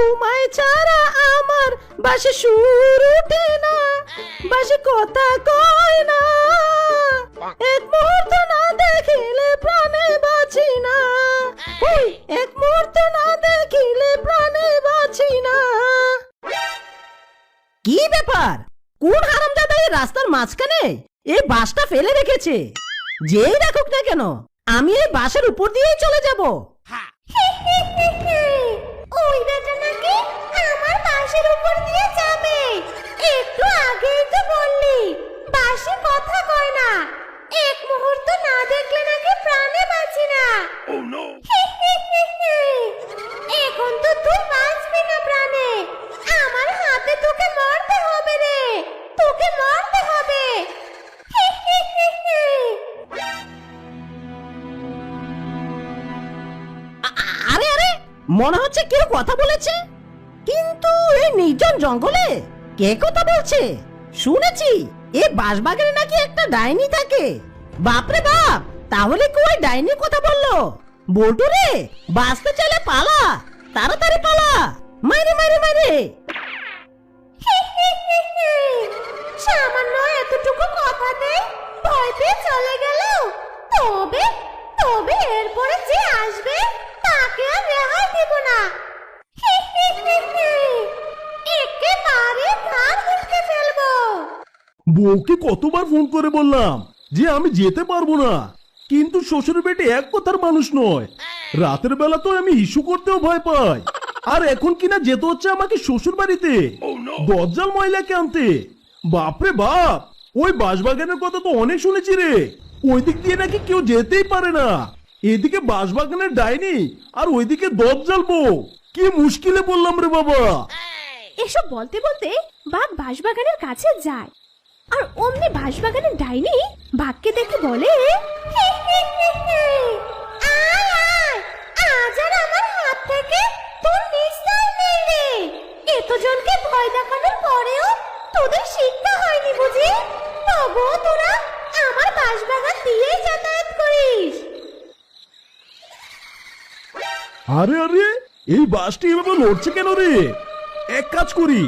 তোমায় ছাড়া আমার বাসে সুর ওঠে না, বাসে কথা কয় না, এক মুহূর্ত না দেখিলে প্রাণে বাঁচি না, ওই এক মুহূর্ত না দেখিলে প্রাণে বাঁচি না। কি ব্যাপার? কোন হারামজাদা এই রাস্তার মাঝখানে এই বাসটা ফেলে রেখেছে? যেই রাখুক না কেন, আমি এই বাসের উপর দিয়েই চলে যাব। ওই বেটা নাকি আমার বাসের উপর দিয়ে যাবে। একটু আগেই তো বললি বাসে কথা কয় না, এক মুহূর্ত না দেখলে নাকি প্রাণে বাঁচি না। এখন তো তুই বাঁচবি না প্রাণে, আমার হাতে তোকে মরতে হবে রে, তোকে মরতে হবে। আরে আরে, মনে হচ্ছে কেউ কথা বলেছে, কিন্তু এই নির্জন জঙ্গলে কে কথা বলছে? শুনেছি এই বাঁশবাগানে নাকি একটা ডাইনি থাকে। বাপরে বাপ, তাহলে কি ওই ডাইনির কথা বললো? বল্টু রে, বাঁচতে চাইলে পালা, তাড়াতাড়ি পালা, মাইরে মাইরে মাইরে। সামান্য এতটুকু কথাতে ভয় পেয়ে চলে গেল। তবে তবে এরপরে যে আসবে তাকে আর রেহাই দেব না। একেবারে ঘাড় মুটকে ফেলবো। বউকে কতবার ফোন করে বললাম যে আমি যেতে পারবো না, কিন্তু শ্বশুর বেটে এক কথার মানুষ নয়। রাতের বেলা তো আমি ইস্যু করতেও ভয় পাই, আর এখন কিনা যেতে হচ্ছে আমাকে শ্বশুর বাড়িতে দজ্জাল মহিলাকে আনতে। বাপরে বাপ, ওই বাঁশবাগানের কথা তো অনেক শুনেছি রে। ওই দিক দিয়ে নাকি কেউ যেতেই পারে না। এদিকে বাঁশবাগানের ডাইনি আর ওইদিকে দজ্জাল বউ, কি মুশকিলে বললাম রে বাবা। এসব বলতে বলতে বাঘ বাঁশবাগানের কাছে যায়, আর অমনি বাঁশবাগানের ডাইনি বাঘকে দেখে বলে, আয় আয়, আজ আর আমার হাত থেকে তোর নিস্তার নেই রে। এতজনকে ভয় দেখানোর পরেও তোদের শিক্ষা হয়নি বুঝি? তবুও তোরা আমার বাঁশবাগান দিয়েই যাতায়াত করিস। আরে আরে, এই বাসটি এভাবে লড়ছে কেন রে? এক কাজ করি,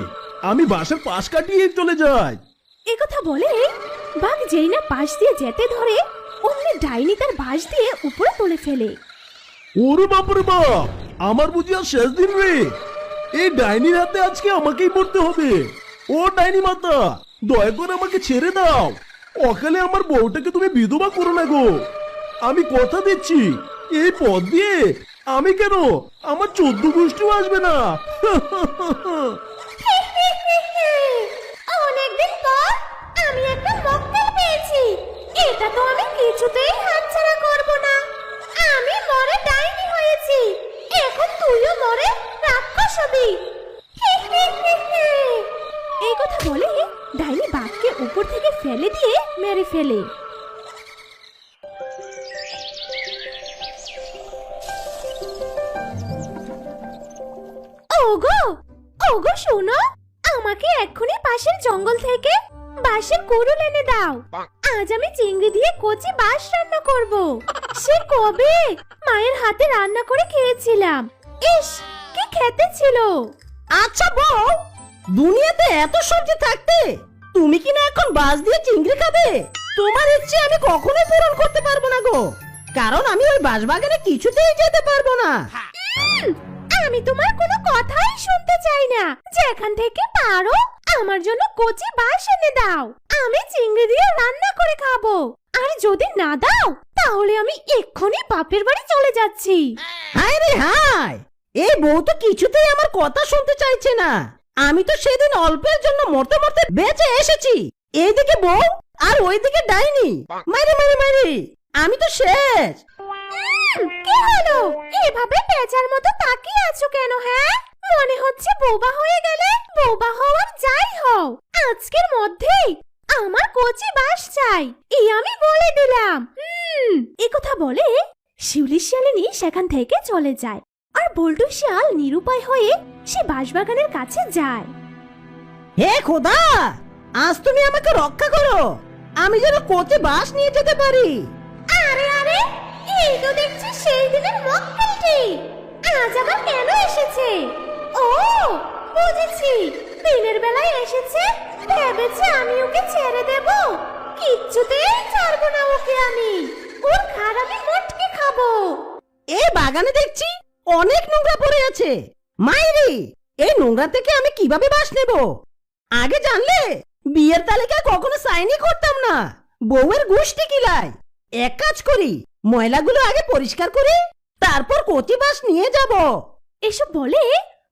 আমি বাসের পাশ কাটিয়ে চলে যাই। একথা বলে বাঘ যেই না পাশ দিয়ে যেতে ধরে, অমনি ডাইনি তার বাঁশ দিয়ে উপরে তুলে ফেলে। ওরে বাপরে বাপ, আমার বুঝি আর শেষ দিন রে। এই ডাইনির হাতে আজকে আমাকেই পড়তে হবে। ও ডাইনি মাতা, দয়া করে আমাকে ছেড়ে দাও। অকালে আমার বউটাকে তুমি বিধবা করো না গো। আমি কথা দিচ্ছি, এই পথ দিয়ে আমি কেন, আমার 14 গোষ্ঠীও আসবে না। অনেকদিন পর আমি একটা মক্কেল পেয়েছি, এটা তো আমি কিছুতেই হাতছাড়া করব না। আমি মরে ডাইনি হয়েছি, এখন তুইও মরে রাক্ষস হবি। এই কথা বলে ডাইনি বাঘকে উপর থেকে ফেলে দিয়ে মেরে ফেলে। ওগো ওগো শোনো, আমাকে এক্ষুনি পাশের জঙ্গল থেকে বাঁশের কুড়ুল এনে দাও। আজ আমি চিংড়ি দিয়ে কচি বাঁশ রান্না করব। সে কবে মায়ের হাতে রান্না করে খেয়েছিলাম, ইস কি খেতে ছিল। আচ্ছা বউ, দুনিয়াতে এত সবজি থাকতে তুমি কি না এখন বাস দিয়ে চিংড়ি খাবে? তোমার ইচ্ছে আমি কখনোই পূরণ করতে পারবো না গো, কারণ আমি ওই বাঁশবাগানে কিছুতেই যেতে পারবো না। আমি তোমার কোনো কথাই শুনতে চাই না। যেখান থেকে পারো আমার জন্য কচি বাঁশ এনে দাও, আমি চিংড়ি দিয়ে রান্না করে খাবো। আর যদি না দাও তাহলে আমি এক্ষুনি বাপের বাড়ি চলে যাচ্ছি। হায় রে হায়, এই বউ তো কিছুতেই আমার কথা শুনতে চাইছে না। আমি তো সেদিন অল্পের জন্য মরতে মরতে বেঁচে এসেছি, এইদিকে বউ আর ওইদিকে ডাইনি, মাইরে মাইরে মাইরে আমি তো শেষ। কি হলো, এভাবে পেঁচার মতো তাকিয়ে আছো কেন? হ্যাঁ, মনে হচ্ছে বোবা হয়ে গেলে? বোবা হওয়ার যাই হও, আজকের মধ্যেই আমার কচি বাঁশ চাই, এই আমি বলে দিলাম। এই কথা বলে শিউলি শিয়ালিনী সেখান থেকে চলে যায়, আর বল্টু শিয়াল নিরুপায় হয়ে সে বাঁশবাগানের কাছে যায়। হে খোদা, আজ তুমি আমাকে রক্ষা করো, আমি যেন কচি বাঁশ নিয়ে যেতে পারি। আরে আরে, এই তো দেখছি সেই দিনের মক্কেলটি। আজ আবার কেন এসেছে? ও বুঝেছি, দিনের বেলায় এসেছে, ভেবেছে আমি ওকে ছেড়ে দেব। কিচ্ছুতেই ছাড়বো না ওকে আমি, ওর ঘাড় আমি মোটকে খাবো। এই বাগানে দেখছি অনেক নোংরা পড়ে আছে। মাইরি, এই নোংরা থেকে আমি কিভাবে বাস নেব? আগে জানলে বিয়ের তালিকায় কখনো সাইনই করতাম না। বউয়ের গোষ্ঠী কিলাই। এক কাজ করি, ময়লাগুলো আগে পরিষ্কার করি, তারপর কচি বাস নিয়ে যাব। এসব বলে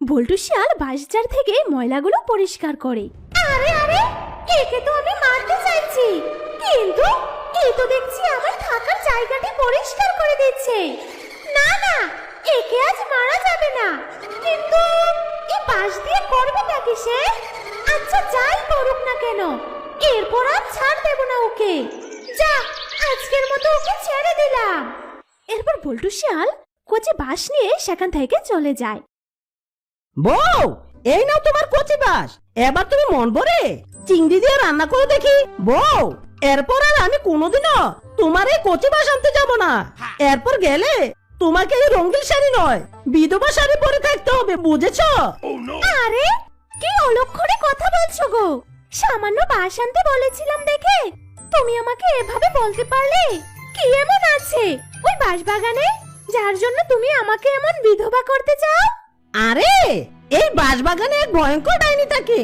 বল্টু শিয়াল বাঁশঝাড় থেকে ময়লাগুলো পরিষ্কার করে। আরে আরে, একে তো আমি মারতে চাইছি, কিন্তু এই তো দেখছি আমার থাকার জায়গাটি পরিষ্কার করে দিচ্ছে। না না, একে আজ মারা যাবে না। কিন্তু এই বাঁশ দিয়ে করবেটা কি সে? আচ্ছা যাই করুক না কেন, এরপর আর ছাড় দেব না ওকে। যা, আজকের মতো ওকে ছেড়ে দিলাম। এরপর বল্টু শিয়াল কচি বাঁশ নিয়ে সেখান থেকে চলে যায়। বউ, এই নাও তোমার কচি বাস। এবার তুমি মন ভরে চিংড়ি দিয়ে রান্না করে দেখি। বউ, এরপর আর আমি কোনোদিনও তোমার এই কচি বাস আনতে যাব না। এরপর গেলে তোমাকে এই রঙিন শাড়ি নয়, বিধবা শাড়ি পরে থাকতে হবে, বুঝেছো? আরে কি অলক্ষণে কথা বলছো গো? সামান্য বাঁশ আনতে বলেছিলাম দেখে তুমি আমাকে এভাবে বলতে পারলে? কি এমন আছে ওই বাঁশ বাগানে যার জন্য তুমি আমাকে এমন বিধবা করতে চাও? আরে, এই বাঁশ বাগানে এক ভয়ঙ্কর ডাইনি থাকে।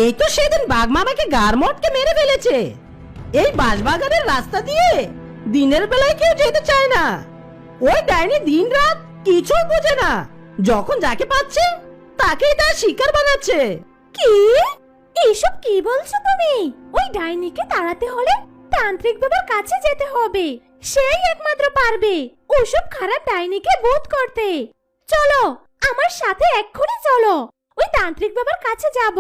এই তো সেদিন বাঘ মামাকে গার মটকে মেরে ফেলেছে। এই বাঁশ বাগানের রাস্তা দিয়ে দিনের বেলায় কেউ যেতে চায় না। ওই ডাইনি দিন রাত কিছুই বোঝে না, যখন যাকে পাচ্ছে তাকেই তার শিকার বানাচ্ছে। কি এইসব কি বলছো তুমি? ওই ডাইনিকে তাড়াতে হলে তান্ত্রিক বাবার কাছে যেতে হবে, সেই একমাত্র পারবে ওসব খারাপ ডাইনিকে বধ করতে। চলো আমার সাথে এক্ষুনি চলো, ওই তান্ত্রিক বাবার কাছে যাব।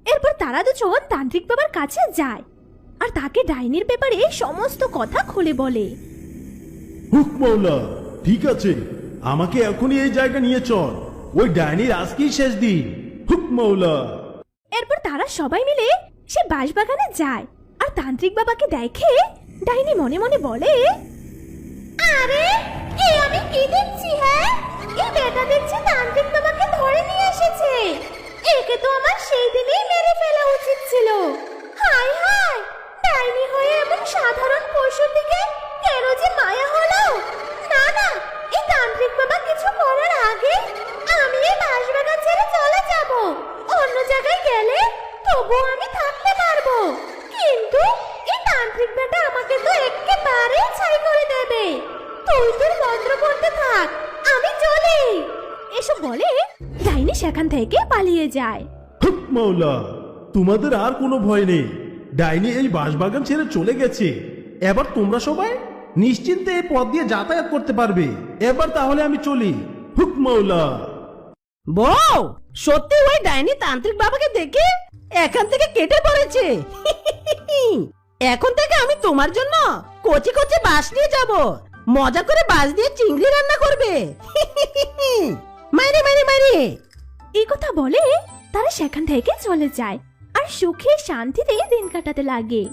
এরপর তারা দুজন তান্ত্রিক বাবার কাছে যায় আর তাকে ডাইনির ব্যাপারে সমস্ত কথা খুলে বলে। হুক মাওলা, ঠিক আছে, আমাকে এখনই এই জায়গা নিয়ে চল। ওই ডাইনির আজকেই শেষ দিন। হুক মাওলা। এরপর তারা সবাই মিলে সে বাঁশবাগানে যায় আর তান্ত্রিক বাবাকে দেখে ডাইনি মনে মনে বলে, আরে এ আমি কি দেখছি? হ্যাঁ, এই বেটা দেখছি তান্ত্রিক বাবাকে ধরে নিয়ে এসেছে। একে তো আমার সেই দিনেই মেরে ফেলা উচিত ছিল। হায় হায়, ডাইনি হয়ে এমন সাধারণ পশুর দিকে কেন যে মায়া হলো। না না, এই তান্ত্রিক বাবা কিছু করার আগে আমি এই বাঁশবাগান ছেড়ে চলে যাব। অন্য জায়গায় গেলে তবু আমি থাকতে পারবো, কিন্তু এই তান্ত্রিক বেটা আমাকে তো একেবারে ছাই করে দেবে। তুই তোর মন্ত্র করতে থাক, আমি চলি। এসব বলে ডাইনি সেখান থেকে পালিয়ে যায়। হুক মাওলা, তোমাদের আর কোনো ভয় নেই। ডাইনি এই বাঁশবাগান ছেড়ে চলে গেছে। এবার তোমরা সবাই নিশ্চিন্তে এই পথ দিয়ে যাতায়াত করতে পারবে। এবার তাহলে আমি চলি। হুক মাওলা। বউ, সত্যি ওই ডাইনি তান্ত্রিক বাবাকে দেখে এখান থেকে কেটে পড়েছে। এখন থেকে আমি তোমার জন্য কচি কচি বাঁশ নিয়ে যাব। মজা করে বাঁশ দিয়ে চিংড়ি রান্না করবে। মাইরে মাইরে মাইরে। এই কথা বলে তারা সেখান থেকে চলে যায় আর সুখে শান্তিতে দিন কাটাতে লাগে।